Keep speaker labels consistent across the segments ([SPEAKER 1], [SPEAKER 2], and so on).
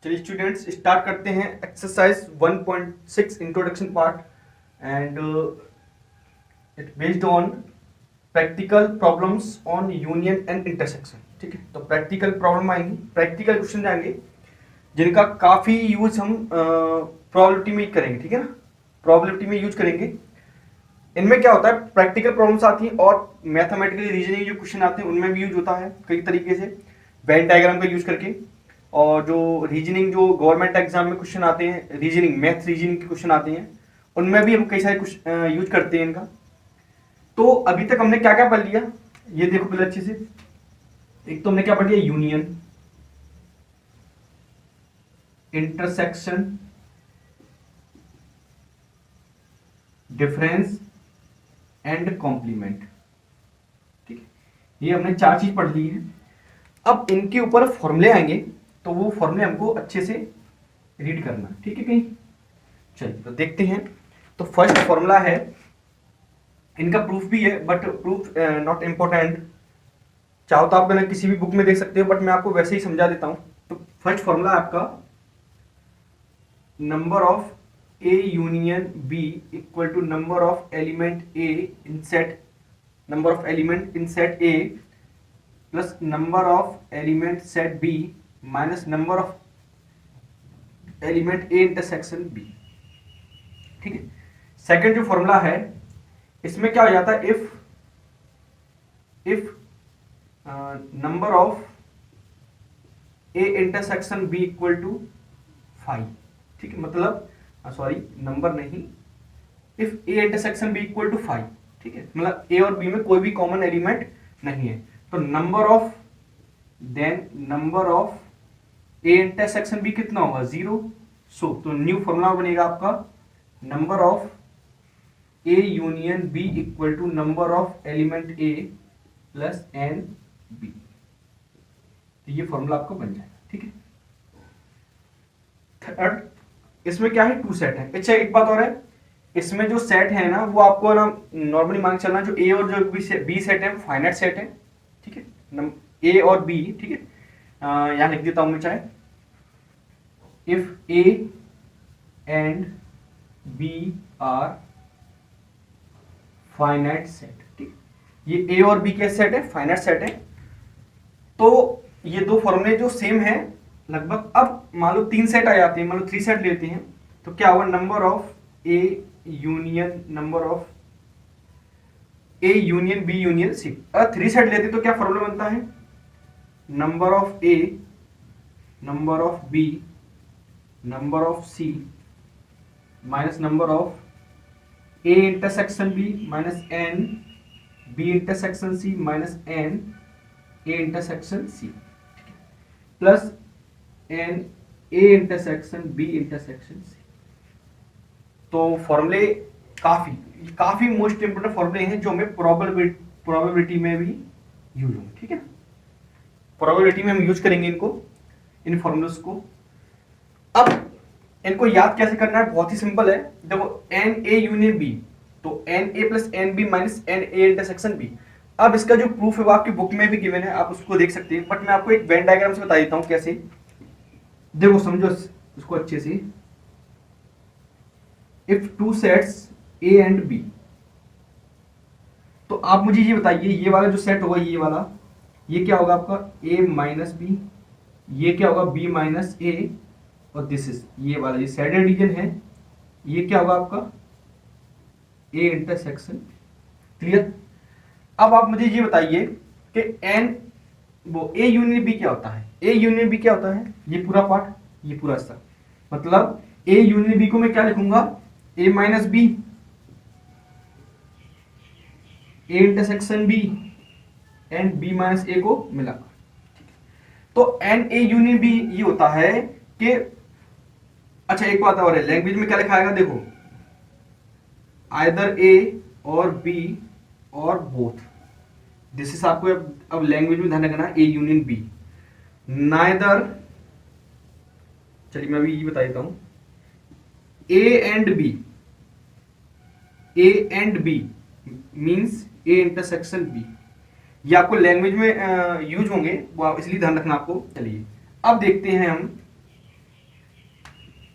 [SPEAKER 1] चलिए students start करते हैं exercise 1.6 introduction part and it based on practical problems on union and intersection. ठीक है, तो प्रैक्टिकल प्रॉब्लम आएंगी, प्रैक्टिकल क्वेश्चन जाएंगे जिनका काफ़ी यूज हम प्रोबेबिलिटी में करेंगे। ठीक है ना, प्रोबेबिलिटी में यूज करेंगे। इनमें क्या होता है, प्रैक्टिकल प्रॉब्लम्स आती हैं और मैथमेटिकल रीजनिंग जो क्वेश्चन आते हैं उनमें भी यूज होता है कई तरीके से, वेन डायग्राम का यूज करके। और जो रीजनिंग जो गवर्नमेंट एग्जाम में क्वेश्चन आते हैं, रीजनिंग मैथ रीजनिंग के क्वेश्चन आते हैं, उनमें भी हम कई सारे क्वेश्चन यूज करते हैं इनका। तो अभी तक हमने क्या क्या पढ़ लिया, ये देखो पहले अच्छे से। एक तो हमने क्या पढ़ लिया, union, intersection, difference and complement. ठीक है, ये हमने चार चीज पढ़ ली है। अब इनके ऊपर फॉर्मूले आएंगे तो वो फॉर्मूले हमको अच्छे से रीड करना। ठीक है, कहीं चलिए तो देखते हैं। तो फर्स्ट फॉर्मूला है, इनका प्रूफ भी है बट प्रूफ नॉट इम्पोर्टेंट, चाहो तो आप मैंने किसी भी बुक में देख सकते हो, बट मैं आपको वैसे ही समझा देता हूं। तो फर्स्ट फॉर्मूला है आपका, number of A union B equal to number of element A in set, number of element in set A plus number of element set B minus number of element A intersection B. ठीक है, second जो formula है इसमें क्या हो जाता है, if number of A intersection B equal to 5। ठीक है, मतलब सॉरी नंबर नहीं, if A intersection B equal to 5। ठीक है, मतलब ए और बी में कोई भी कॉमन एलिमेंट नहीं है, तो number of A intersection B कितना होगा, 0। सो तो न्यू फॉर्मूला बनेगा आपका, number of A union B equal to number of element A plus N B. तो ये फॉर्मूला आपका बन जाएगा। ठीक है, थर्ड इसमें क्या है, 2 सेट है। अच्छा एक बात और है, इसमें जो सेट है ना वो आपको ना नॉर्मली मान चलना, जो ए और जो बी सेट है फाइनाइट सेट है। ठीक है, ए और बी। ठीक है, यहां लिख देता हूं मैं चाहे, if A and B are finite set. ठीक, ये ए और बी के सेट है, फाइनाइट सेट है। तो ये दो फॉर्मूले जो सेम है लगभग। अब मान लो 3 सेट आ जाते हैं, मान लो 3 सेट लेते हैं, तो क्या होगा, number of A union, number of A union B union C. अगर 3 सेट लेते तो क्या फॉर्मूला बनता है, number of A, number of B, number of C minus number of A intersection B minus N B intersection C minus N A intersection C plus N A intersection B intersection C. तो फॉर्मूले काफी most important फॉर्मूले हैं जो हमें probability में भी use होंगे। ठीक है, प्रोबेबिलिटी में हम यूज करेंगे इनको, इन फॉर्मूलेस को। अब इनको याद कैसे करना है, बहुत ही सिंपल है। देखो एन ए यूनियन बी, तो N A plus N B minus N A intersection B. अब इसका जो प्रूफ है वो आपकी बुक में भी गिवन है, आप उसको देख सकते हैं, बट मैं आपको एक वेन डायग्राम से बता देता हूं कैसे। देखो समझो उसको अच्छे से। If 2 sets A and B, तो आप मुझे ये बताइए, ये वाला जो सेट होगा, ये वाला, ये क्या होगा आपका, ए माइनस बी, ये क्या होगा, बी माइनस ए, और दिस इज ये वाला, ये सैडेड रीजन है, ये क्या होगा आपका, ए इंटरसेक्शन। क्लियर। अब आप मुझे ये बताइए कि एन वो ए यूनियन बी क्या होता है, ए यूनियन बी क्या होता है, ये पूरा पार्ट, ये पूरा हिस्सा, मतलब ए यूनियन बी को मैं क्या लिखूंगा, A minus B, A intersection B and B minus A को मिलाकर। तो एन ए यूनियन बी ये होता है कि, अच्छा एक बात और है, लैंग्वेज में क्या लिखा आएगा, देखो आइदर ए और बी और बोथ। दिस इज आपको अब लैंग्वेज में ध्यान रखना, ए यूनियन बी, नाइदर, चलिए मैं अभी ये बता देता हूं, A and B, A and B means A intersection B. ये आपको लैंग्वेज में यूज होंगे, वो इसलिए ध्यान रखना आपको। चलिए अब देखते हैं हम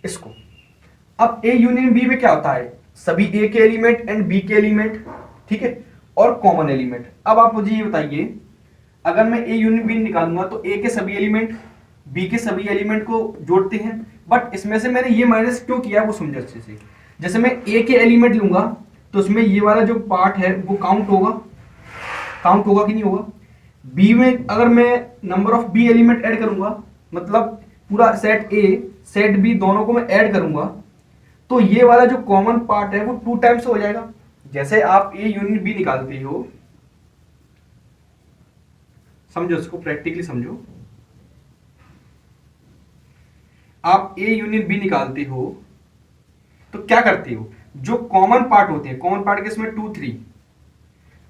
[SPEAKER 1] इसको। अब ए यूनियन बी में क्या होता है, सभी ए के एलिमेंट एंड बी के एलिमेंट, ठीक है, और कॉमन एलिमेंट। अब आप मुझे ये बताइए, अगर मैं ए यूनियन बी निकालूंगा तो ए के सभी एलिमेंट बी के सभी एलिमेंट को जोड़ते हैं, बट इसमें से मैंने ये माइनस क्यों किया वो समझो अच्छे से। जैसे मैं ए के एलिमेंट लूंगा तो उसमें ये वाला जो पार्ट है वो काउंट होगा कि नहीं होगा। बी में अगर मैं number of B element add करूंगा, मतलब पूरा सेट ए सेट बी दोनों को मैं ऐड करूंगा, तो ये वाला जो कॉमन पार्ट है वो 2 टाइम्स हो जाएगा। जैसे आप ए यूनियन बी निकालते हो, समझो इसको, प्रैक्टिकली समझो। आप ए यूनियन बी निकालते हो तो क्या करते हो, जो कॉमन पार्ट होते हैं, कॉमन पार्ट के इसमें 2 3,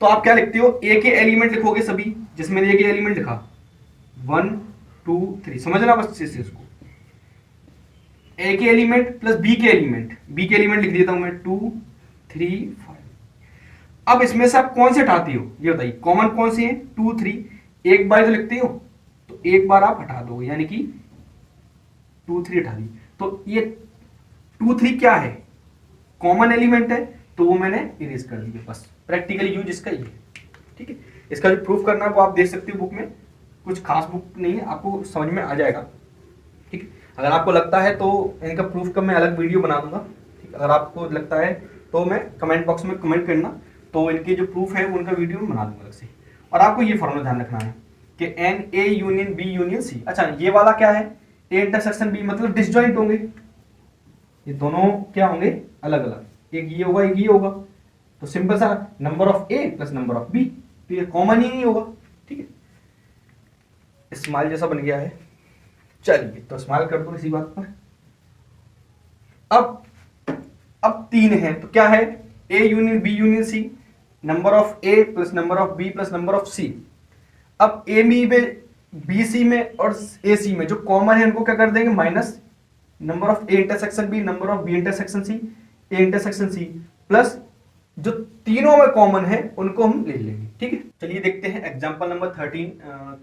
[SPEAKER 1] तो आप क्या लिखते हो, ए के एलिमेंट लिखोगे सभी, जिसमें ए के एलिमेंट लिखा 1 2 3, समझना बस अच्छे से इसको। ए के एलिमेंट प्लस बी के एलिमेंट लिख देता हूं मैं 2 3 5। अब इसमें से आप कौन से हटाते हो ये बताइए, कॉमन कौन से हैं 2 3, एक बार तो लिखते हो तो एक बार आप हटा दोगे, यानी कि 2 3 हटा दी, तो ये 2 3 क्या है, कॉमन एलिमेंट है, तो वो मैंने इरेज कर दिया। बस प्रैक्टिकली यूज इसका ये, ठीक है। इसका जो प्रूफ करना है वो आप देख सकते हो बुक में, कुछ खास बुक नहीं है, आपको समझ में आ जाएगा, ठीक है। अगर आपको लगता है तो इनका प्रूफ का मैं अलग वीडियो बना दूंगा, ठीक। अगर आपको लगता है तो मैं कमेंट बॉक्स में कमेंट करना, तो इनके जो प्रूफ है उनका वीडियो में बना दूंगा अलग से। और आपको ये फॉर्मूला ध्यान रखना है कि N A union B union C. अच्छा, ये वाला क्या है, ए इंटरसेक्शन बी, मतलब डिसजॉइंट होंगे, ये दोनों क्या होंगे, अलग अलग, एक ये होगा एक ये होगा, तो सिंपल सा number of A plus number of B, तो ये कॉमन ही नहीं होगा, ठीक है। स्माइल जैसा बन गया है, चलिए तो स्माइल कर दो इसी बात पर। अब 3 है तो क्या है, A union B union C, number of A plus number of B plus number of C. अब ए बी में, बी सी में और ए सी में जो कॉमन है उनको क्या कर देंगे, minus number of A intersection B, number of B intersection C, A intersection C, plus जो तीनों में कॉमन है उनको हम ले लेंगे, ठीक है। चलिए देखते हैं example number 13।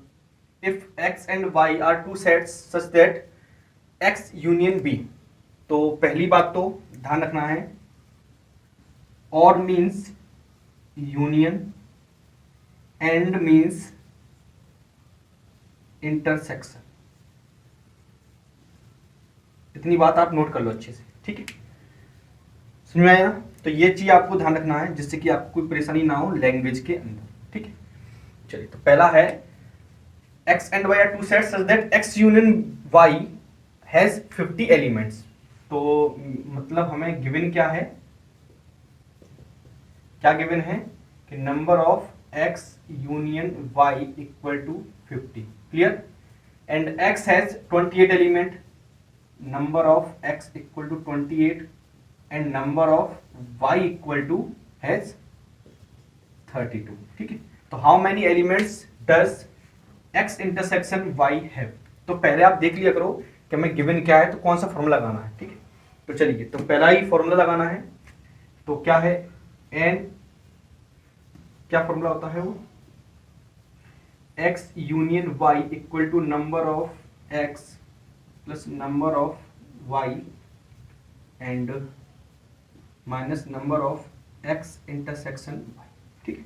[SPEAKER 1] If X and Y are two sets such that X union B. तो पहली बात तो ध्यान रखना है, और means union, and means intersection, इतनी बात आप नोट कर लो अच्छे से, ठीक है। समझ में आया, तो ये चीज आपको ध्यान रखना है जिससे कि आपको कोई परेशानी ना हो लैंग्वेज के अंदर, ठीक है। चलिए तो पहला है x and y are two sets such that x union y has 50 elements। तो मतलब हमें गिवन क्या है, क्या गिवन है कि number of x union y equal to 50, clear, and x has 28 element, number of x equal to 28 and number of y equal to has 32, ठीक है। तो how many elements does x intersection y have. तो पहले आप देख लिया करो कि हमें गिवन क्या है तो कौन सा फॉर्मूला लगाना है, ठीक है। तो चलिए, तो पहला ही फॉर्मूला लगाना है, तो क्या है, n, क्या फॉर्मूला होता है वो, x union y equal to number of x plus number of y and minus number of x intersection y, ठीक है।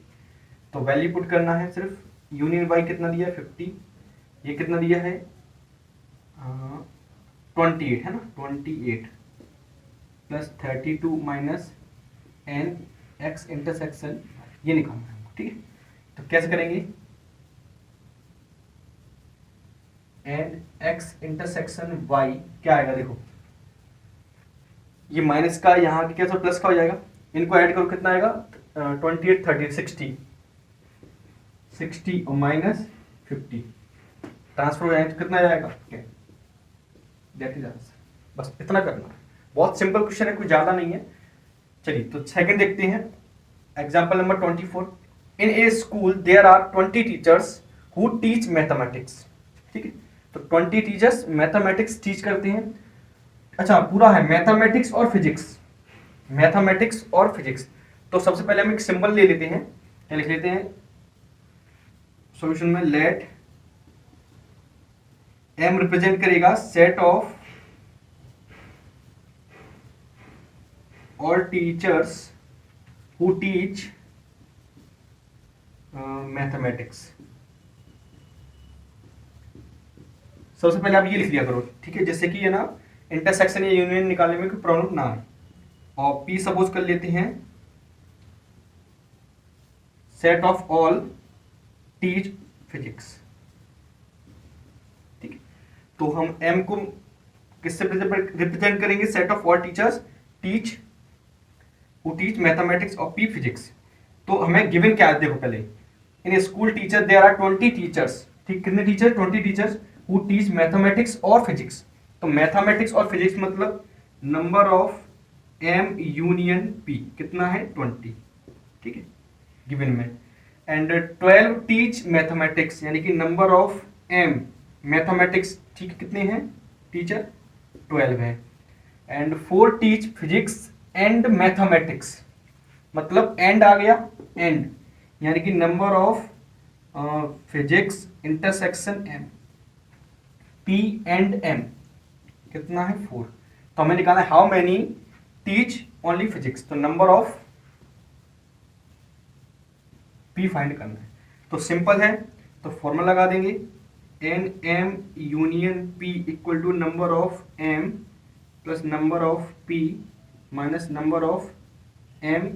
[SPEAKER 1] तो वैल्यू पुट करना है, सिर्फ यूनियन y कितना दिया है 50, ये कितना दिया है 28 है ना, 28 plus 32 minus N X intersection, ये निकालना है, ठीक है। तो कैसे करेंगे, एन एक्स इंटरसेक्शन वाई क्या आएगा, देखो ये माइनस का यहाँ की कैसे प्लस का हो जाएगा, इनको ऐड करो कितना आएगा 28 30 60 और माइनस 50 ट्रांसफर हो जाएगा तो कितना जाएगा, दैट इज आंसर। बस इतना करना है, बहुत सिंपल क्वेश्चन है, कुछ ज्यादा नहीं है। चलिए तो सेकंड देखते हैं, example number 24। In a school there are 20 teachers who teach mathematics, ठीक है। तो 20 टीचर्स मैथमेटिक्स टीच करते हैं। अच्छा, पूरा है मैथमेटिक्स और फिजिक्स, मैथमेटिक्स और फिजिक्स। तो सबसे पहले हम एक सिंबल ले लेते हैं, क्या लिख लेते हैं सॉल्यूशन में, लेट एम रिप्रेजेंट करेगा set of all teachers who teach mathematics. सबसे पहले आप ये लिख लिया करो, ठीक है, जैसे कि है ना इंटरसेक्शन या यूनियन निकालने में कोई प्रॉब्लम ना आए। और पी सपोज कर लेते हैं set of all teach physics, ठीक है। तो हम एम को किससे रिप्रेजेंट करेंगे? Set of all teachers teach who teach mathematics और पी फिजिक्स। तो हमें गिवन क्या है देखो पहले, in school teacher there are 20 teachers, ठीक, कितने teacher? 20 teachers who teach mathematics और फिजिक्स। तो मैथमेटिक्स और फिजिक्स मतलब number of M union P कितना है? 20, ठीक है, गिवन में। एंड 12 टीच मैथमेटिक्स, यानी कि नंबर ऑफ एम मैथमेटिक्स, ठीक है, कितने हैं टीचर? 12 है। And 4 teach physics and mathematics, मतलब एंड आ गया, एंड यानी कि number of physics intersection M, P and M कितना है? 4। तो हमें निकालना है how many teach only physics, तो नंबर ऑफ पी फाइंड करना है। तो सिंपल है, तो फॉर्मूला लगा देंगे N M union P equal to number of M plus number of P minus number of M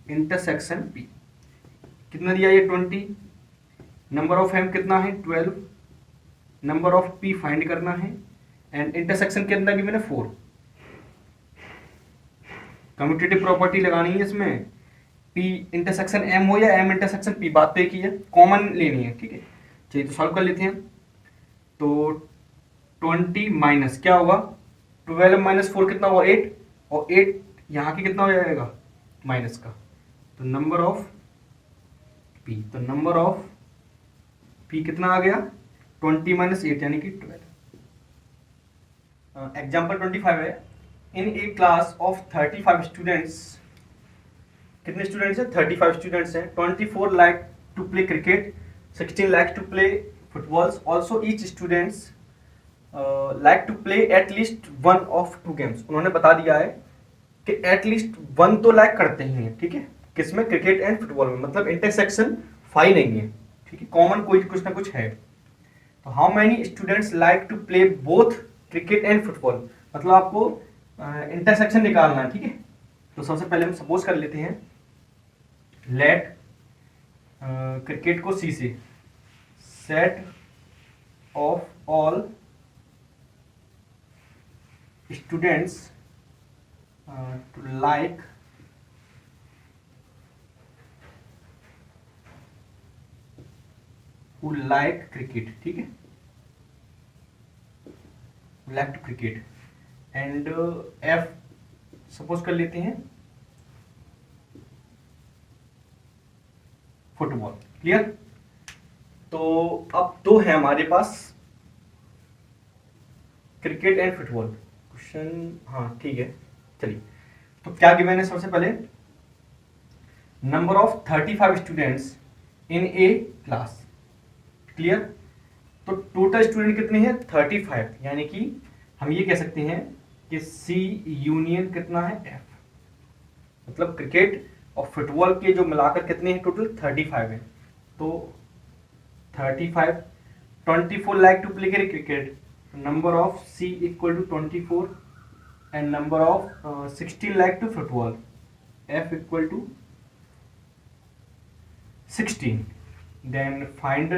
[SPEAKER 1] intersection P. कितना दिया ये? 20। नंबर ऑफ एम कितना है? 12। नंबर ऑफ पी फाइंड करना है एंड इंटरसेक्शन के अंदर गिवन है 4। कम्यूटेटिव प्रॉपर्टी लगानी है इसमें, पी इंटरसेक्शन एम हो या एम इंटरसेक्शन पी, बात तो एक ही है, कॉमन लेनी है, ठीक है। चलिए तो सॉल्व कर लेते हैं। तो 20 माइनस क्या होगा? 12 माइनस 4 कितना हुआ? 8, और 8 यहाँ की कितना हो जाएगा? माइनस का, तो नंबर ऑफ पी, तो नंबर ऑफ पी कितना आ गया? 20 माइनस 8 यानी कि 12। एग्जाम्पल 25 है, in a class of 35 students, कितने स्टूडेंट्स हैं? 35 स्टूडेंट्स हैं। 24 like to play cricket, 16 like to play footballs, also each students like to play at least one of 2 games. उन्होंने बता दिया है कि एटलीस्ट 1 तो लाइक करते ही हैं, ठीक है, किसमें? क्रिकेट एंड फुटबॉल में, मतलब इंटरसेक्शन 5 नहीं है, ठीक है, कॉमन कोई कुछ ना कुछ है। तो how many students like to play both cricket and football, मतलब आपको इंटरसेक्शन निकालना है, ठीक है। तो सबसे पहले हम सपोज कर लेते हैं लेट क्रिकेट को सी से, set of all students to like who like cricket, ठीक है, like to cricket and F suppose कर लेते हैं फुटबॉल। क्लियर? तो अब तो है हमारे पास क्रिकेट एंड फुटबॉल क्वेश्चन, हाँ ठीक है। चलिए तो क्या गिवन है? सबसे पहले number of 35 students in a class. Clear? तो टोटल स्टूडेंट कितने हैं? 35, यानी कि हम ये कह सकते हैं कि सी यूनियन कितना है? एफ, मतलब क्रिकेट और फुटबॉल के जो मिलाकर कितने हैं? टोटल 35 है। तो 35, 24 like to play cricket, number of C equal to 24 and number of 16 like to football, F equal to 16। Then find,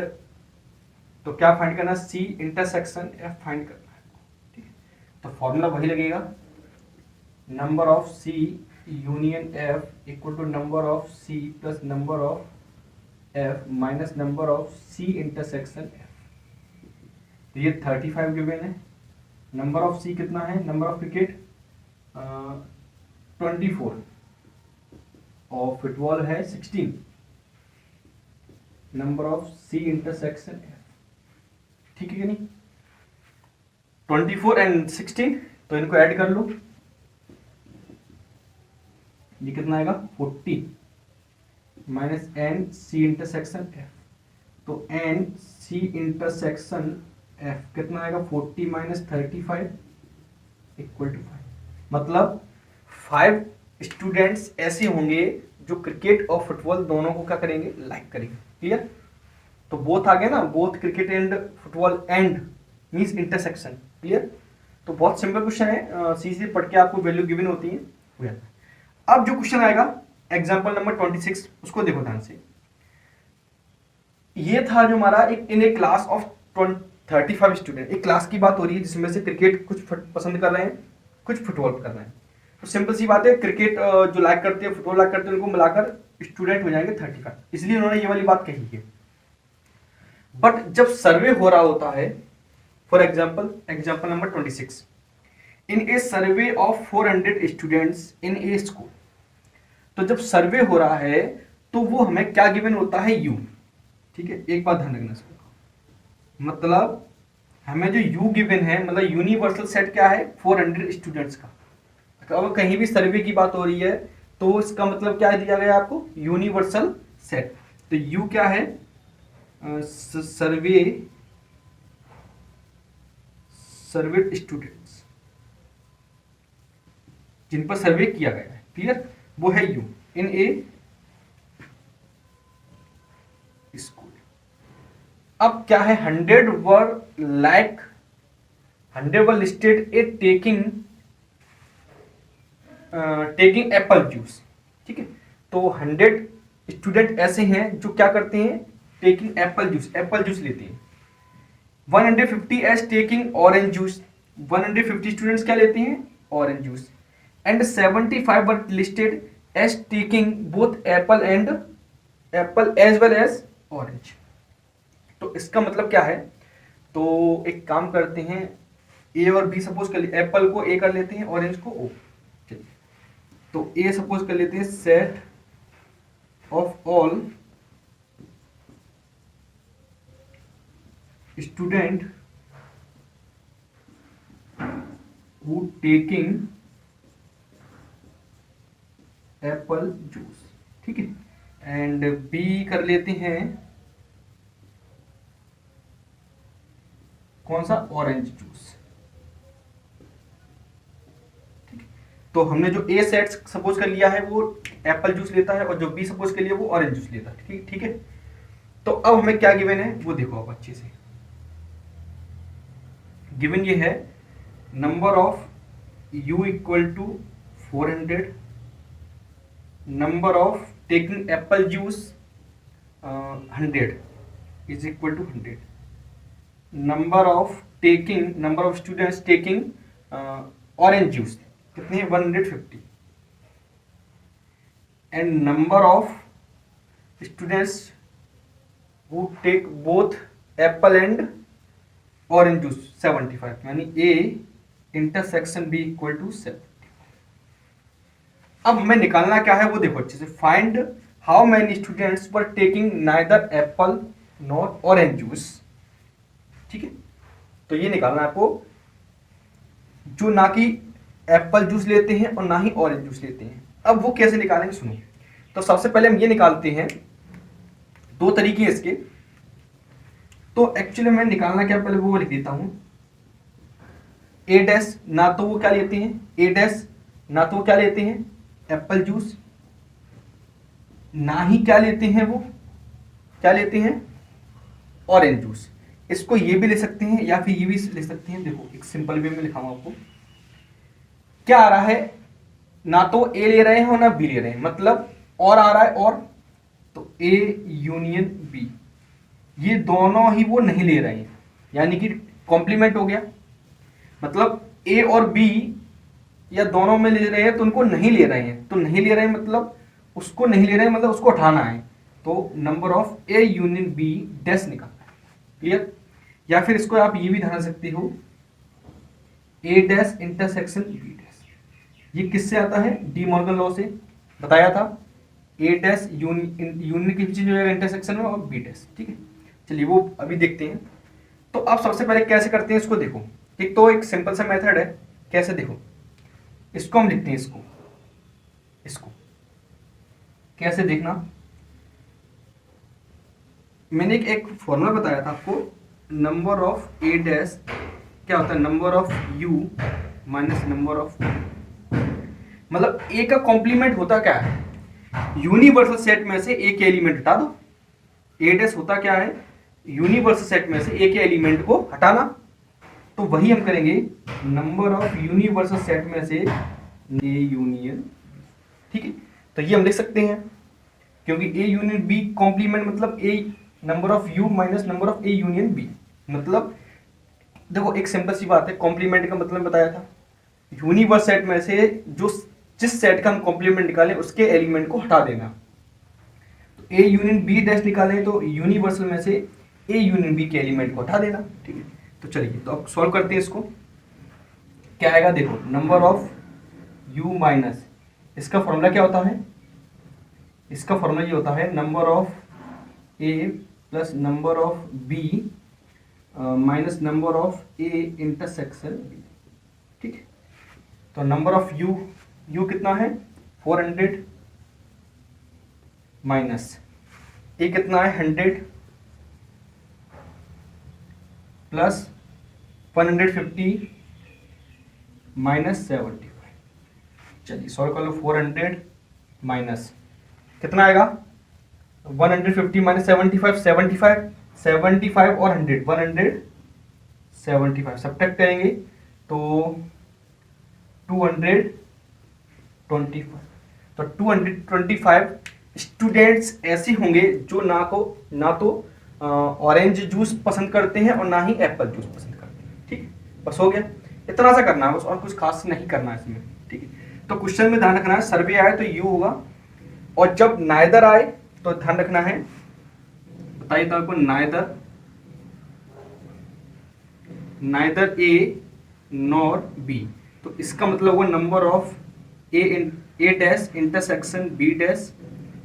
[SPEAKER 1] तो क्या फाइंड करना? सी इंटरसेक्शन एफ फाइंड करना है, ठीक है। तो फॉर्मूला वही लगेगा, number of C union F equal to number of C plus number of F minus number of C intersection F. तो ये 35 गिवन है। नंबर ऑफ सी कितना है? नंबर ऑफ क्रिकेट 24 और फुटबॉल है 16। Number of C intersection F, ठीक है कि नहीं? 24 एंड 16, तो इनको ऐड कर लो, ये कितना आएगा? 40 minus N C intersection F. तो एन सी इंटरसेक्शन एफ कितना आएगा? 40 माइनस 35 इक्वल टू 5। मतलब 5 स्टूडेंट्स ऐसे होंगे जो क्रिकेट और फुटबॉल दोनों को क्या करेंगे, लाइक करेंगे। क्लियर? तो बोथ आ गया ना, both cricket and football, and means intersection. Clear? तो बहुत सिंपल क्वेश्चन है, सीधे पढ़ के आपको वैल्यू गिवन होती है, हो जाता है। अब जो क्वेश्चन आएगा एग्जाम्पल नंबर 26, उसको देखो ध्यान से। ये था जो हमारा एक इन ए क्लास ऑफ 35 स्टूडेंट, एक क्लास की बात हो रही है जिसमें से क्रिकेट कुछ पसंद कर रहे हैं, कुछ फुटबॉल कर रहे हैं। तो सिंपल सी बात है, क्रिकेट जो लाइक करते हैं, फुटबॉल लाइक करते हैं, उनको मिलाकर स्टूडेंट हो जाएंगे 35, इसलिए उन्होंने ये वाली बात कही है। बट जब सर्वे हो रहा होता है, for example number 26, in A survey of 400 students in a school. तो जब सर्वे हो रहा है तो वो हमें क्या गिवन होता है, यू। ठीक है, एक बात ध्यान रखना इसको, मतलब हमें जो यू गिवन है, मतलब यूनिवर्सल सेट क्या है, 400 स्टूडेंट्स का। अब कहीं भी सर्वे की बात हो रही है तो इसका मतलब क्या दिया गया आपको, यूनिवर्सल सेट। तो यू क्या है, सर्वे स्टूडेंट्स, जिन पर सर्वे किया गया है। क्लियर? वो है यू इन ए स्कूल। अब क्या है, 100 वर लिस्टेड ए टेकिंग एप्पल जूस। ठीक है, तो 100 स्टूडेंट ऐसे हैं जो क्या करते हैं, टेकिंग एप्पल जूस लेते हैं। 150 as taking orange juice, 150 students क्या लेते हैं, orange juice. And 75 were listed as taking both apple as well as orange. तो इसका मतलब क्या है, तो एक काम करते हैं, ए और बी सपोज कर लिए, एप्पल को ए कर लेते हैं, ऑरेंज को ओ। चलिए, तो ए सपोज कर लेते हैं, set of all student who taking apple juice. ठीक है, एंड बी कर लेते हैं कौन सा, ऑरेंज जूस। ठीक है, तो हमने जो ए सेट सपोज कर लिया है वो एप्पल जूस लेता है, और जो बी सपोज कर लिया वो ऑरेंज जूस लेता है। ठीक है, तो अब हमें क्या गिवन है वो देखो आप अच्छे से। गिवन ये है, number of U equal to 400, number of taking apple juice 100 is equal to 100, number of students taking orange juice कितने हैं, 150, and number of students who take both apple and orange juice 75, यानी A intersection B equal to 7। अब हमें निकालना क्या है वो देखो अच्छे से, find how many students were taking neither Apple not orange juice. ठीक है, तो ये निकालना है आपको, जो ना कि एप्पल जूस लेते हैं और ना ही ऑरेंज जूस लेते हैं। अब वो कैसे निकालेंगे सुनो, तो सबसे पहले हम ये निकालते हैं, दो तरीके हैं इसके। तो एक्चुअली मैं निकालना क्या, पहले वो लिख देता हूं, ए डैश ना तो वो क्या लेते हैं, ए डैश ना तो वो क्या लेते हैं एप्पल जूस, ना ही क्या लेते हैं वो, क्या लेते हैं ऑरेंज जूस। इसको ये भी ले सकते हैं या फिर ये भी ले सकते हैं। देखो एक सिंपल वे में लिखाऊंगा आपको, क्या आ रहा है, ना तो ए ले रहे हैं और ना बी ले रहे हैं, मतलब और आ रहा है और, तो ए यूनियन बी, ये दोनों ही वो नहीं ले रहे हैं, यानी कि कॉम्प्लीमेंट हो गया। मतलब ए और बी या दोनों में ले रहे हैं तो उनको नहीं ले रहे हैं, तो नहीं ले रहे हैं मतलब उसको नहीं ले रहे हैं, मतलब उसको उठाना है। तो number of A union B dash निकालना है। क्लियर? या फिर इसको आप ये भी ध्यान सकते हो, ए डैश इंटरसेक्शन बी डैश। ये किससे आता है, डी मॉर्गन लॉ से बताया था, ए डैश यूनियन के पीछे जो है इंटरसेक्शन में, और बी डैश। ठीक है, चलिए वो अभी देखते हैं। तो आप सबसे पहले कैसे करते हैं इसको देखो, एक तो एक सिंपल सा मेथड है, कैसे देखो, इसको हम लिखते हैं, इसको कैसे देखना, मैंने एक फॉर्मूला बताया था आपको, नंबर ऑफ ए डैश क्या होता है, number of U minus number of, मतलब ए का कॉम्प्लीमेंट होता क्या है, यूनिवर्सल सेट में से ए के एलिमेंट हटा दो। ए डैश होता क्या है, यूनिवर्सल सेट में से ए के एलिमेंट को हटाना। तो वही हम करेंगे, नंबर ऑफ यूनिवर्सल सेट में से ए यूनियन, ठीक है। तो ये हम लिख सकते हैं, क्योंकि ए यूनियन बी कॉम्प्लीमेंट मतलब A number of U minus number of A union B. मतलब देखो एक सिंपल सी बात है, कॉम्प्लीमेंट का मतलब बताया था, यूनिवर्स सेट में से जो जिस सेट का हम कॉम्प्लीमेंट निकालें उसके एलिमेंट को हटा देना। तो ए यूनियन बी डैश निकालें तो यूनिवर्सल में से ए यूनियन बी के एलिमेंट को हटा देना, ठीक है। तो चलिए तो अब सॉल्व करते हैं इसको। क्या आएगा देखो, नंबर ऑफ u माइनस, इसका फॉर्मूला क्या होता है, इसका फॉर्मूला ये होता है number of a plus number of b minus number of a intersection b, ठीक है। तो नंबर ऑफ u कितना है 400 माइनस a कितना है 100 प्लस 150 माइनस 75। चलिए सॉल्व कर लो, 400 माइनस कितना आएगा 150 माइनस 75, 75 और 100 175 सब्ट्रैक्ट करेंगे तो 225। तो 225 स्टूडेंट्स ऐसे होंगे जो ना तो ऑरेंज जूस पसंद करते हैं और ना ही एप्पल जूस पसंद करते हैं, ठीक है। बस हो गया, इतना सा करना है बस, और कुछ खास नहीं करना है इसमें, ठीक है। तो क्वेश्चन में ध्यान रखना है, सर्वे आए तो यू होगा, और जब नाइदर आए तो ध्यान रखना है, बताइए तो आपको, नाइदर ए नॉर बी। तो इसका मतलब हुआ number of A dash intersection B dash.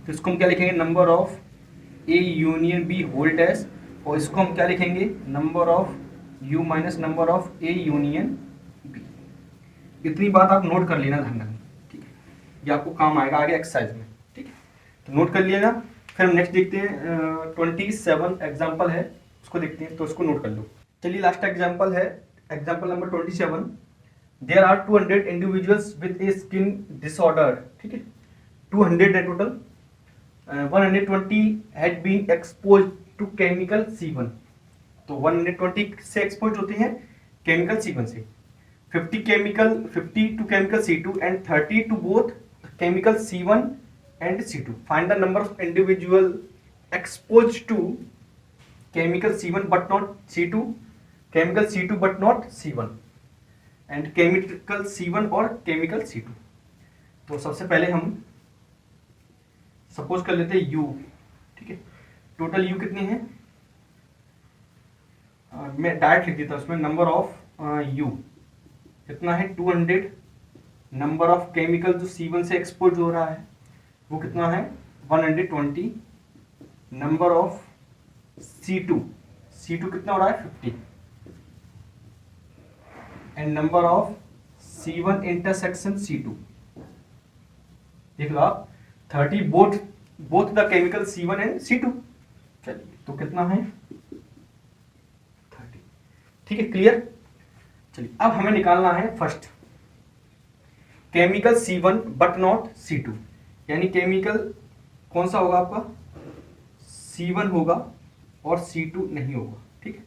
[SPEAKER 1] तो इसको हम क्या लिखेंगे, number of A union B whole dash, और इसको हम क्या लिखेंगे, number of U minus number of A union B. इतनी बात आप नोट कर लेना, ध्यान रखना, ठीक है। ये आपको काम आएगा आगे एक्सरसाइज में, ठीक है। तो नोट कर लिएगा। फिर हम नेक्स्ट देखते हैं, 27 एग्जाम्पल है उसको देखते हैं, तो उसको नोट कर लो। चलिए लास्ट एग्जाम्पल है, example number 27। There are 200 individuals with a skin disorder, ठीक है। 200 है total, 120 had been exposed to chemical C1। तो 120 से एक्सपोज होते हैं केमिकल C1 से, 50 to chemical C2 and 30 to both chemical C1 and C2. Find the number of individual exposed to chemical C1 but not C2, chemical C2 but not C1, and chemical C1 और chemical C2। तो सबसे पहले हम suppose कर लेते हैं U, ठीक है। टोटल U कितने हैं, मैं डायरेक्ट लिख देता हूँ उसमें, नंबर ऑफ U कितना है 200, नंबर ऑफ केमिकल जो C1 से एक्सपोज हो रहा है वो कितना है 120, नंबर ऑफ C2 कितना हो रहा है 50, and number of C1 intersection C2 देख लो आप 30, both the chemical C1 and C2। चलिए तो कितना है 30, ठीक है, क्लियर। चलिए अब हमें निकालना है first chemical C1 but not C2, यानी केमिकल कौन सा होगा आपका, C1 होगा और C2 नहीं होगा, ठीक है।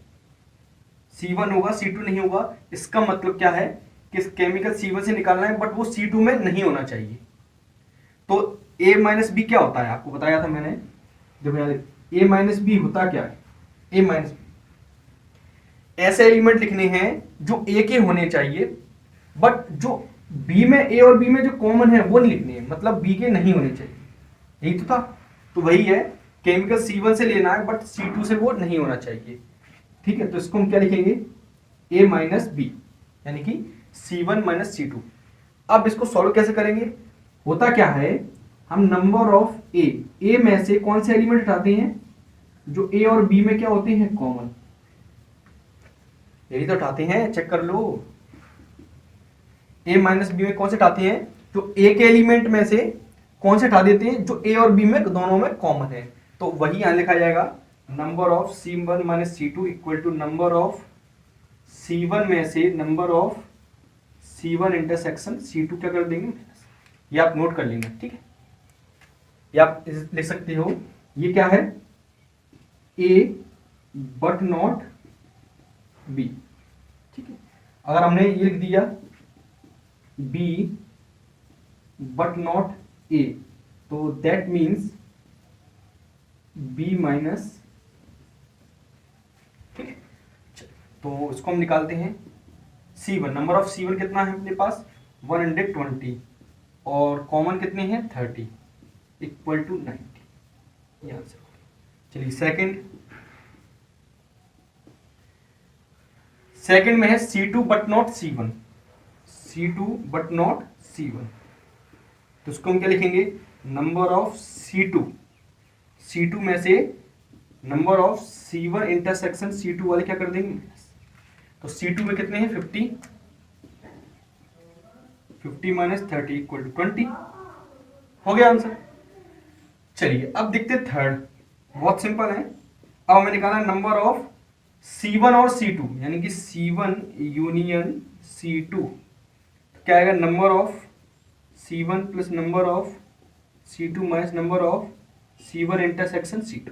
[SPEAKER 1] C1 होगा C2 नहीं होगा, इसका मतलब क्या है कि केमिकल C1 से निकालना है बट वो C2 में नहीं होना चाहिए। तो A माइनस बी क्या होता है, आपको बताया था मैंने, जब A माइनस बी होता क्या है, A माइनस बी ऐसे एलिमेंट लिखने हैं जो A के होने चाहिए, बट जो B में A और B में जो कॉमन है वो नहीं लिखने हैं, मतलब B के नहीं होने चाहिए, यही तो था। तो वही है, केमिकल C1 से लेना है बट C2 से वो नहीं होना चाहिए, ठीक है। तो इसको हम क्या लिखेंगे, A माइनस बी, यानी कि C1 माइनस C2। अब इसको सॉल्व कैसे करेंगे, होता क्या है, हम नंबर ऑफ ए में से कौन से एलिमेंट हटाते हैं, जो ए और बी में क्या होते हैं कॉमन, यही तो हटाते हैं, चेक कर लो। ए माइनस बी में कौन से हटाते हैं, जो ए के एलिमेंट में से कौन से हटा देते हैं जो ए और बी में दोनों में कॉमन है। तो वही यहां लिखा जाएगा, number of C1 minus C2 equal to number of C1 में से number of C1 intersection C2 क्या कर देंगे, ये आप नोट कर लेना, ठीक है। या आप लिख सकते हो, ये क्या है, ए बट नॉट बी, ठीक है। अगर हमने ये लिख दिया बी बट नॉट ए, तो दैट मीन्स बी माइनस, ठीक है। तो इसको हम निकालते हैं, C1, नंबर ऑफ C1 कितना है अपने पास 120, और कॉमन कितने हैं 30, इक्वल टू 90, ये आंसर। चलिए सेकंड में है C2 but not C1, C2 but not C1, तो उसको हम क्या लिखेंगे, नंबर ऑफ C2 में से number of C1 intersection C2 वाले क्या कर देंगे, तो C2 में कितने हैं 50 माइनस 30 इक्वल टू 20, हो गया आंसर। चलिए अब देखते हैं थर्ड, बहुत सिंपल है। अब हमें निकालना नंबर ऑफ C1 और C2, यानी कि C1 यूनियन C2, तो क्या आएगा, number of C1 plus number of C2 minus number of C1 intersection C2।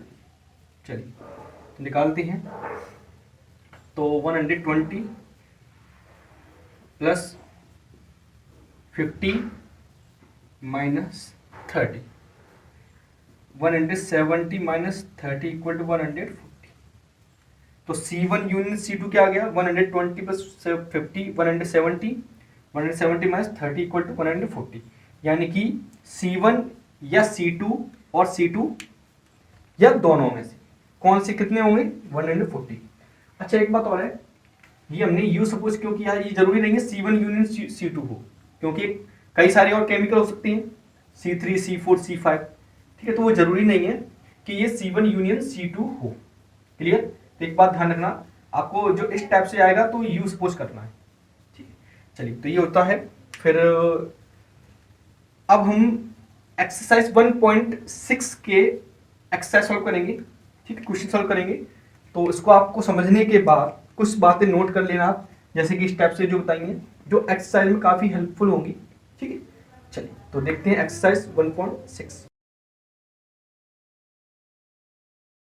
[SPEAKER 1] चलिए तो निकालते हैं, तो 120 plus 50 minus 30, 170 minus 30 equal to 140, तो C1 यूनियन C2 क्या आ गया, 120 प्लस 50 170, 170 माइनस 30 इक्वल टू 140, यानी कि C1 या C2 और C2 या दोनों में से कौन से कितने होंगे 140। अच्छा एक बात और है, ये हमने यू सपोज क्यों किया, ये जरूरी नहीं है C1 यूनियन C2 हो, क्योंकि कई सारे और केमिकल हो सकती हैं, C3 C4 C5, ठीक है, तो वो जरूरी नहीं है कि ये C1 यूनियन C2 हो। क्लियर, तो एक बात ध्यान रखना, आपको जो इस टाइप से आएगा तो यू सपोज करना है, ठीक है। चलिए तो ये होता है। फिर अब हम एक्सरसाइज 1.6 के एक्सरसाइज सॉल्व करेंगे, ठीक है, क्वेश्चन सॉल्व करेंगे। तो इसको आपको समझने के बाद कुछ बातें नोट कर लेना आप, जैसे कि इस टाइप से जो बताएंगे, जो एक्सरसाइज में काफी हेल्पफुल होंगी, ठीक है। चलिए तो देखते हैं एक्सरसाइज 1.6।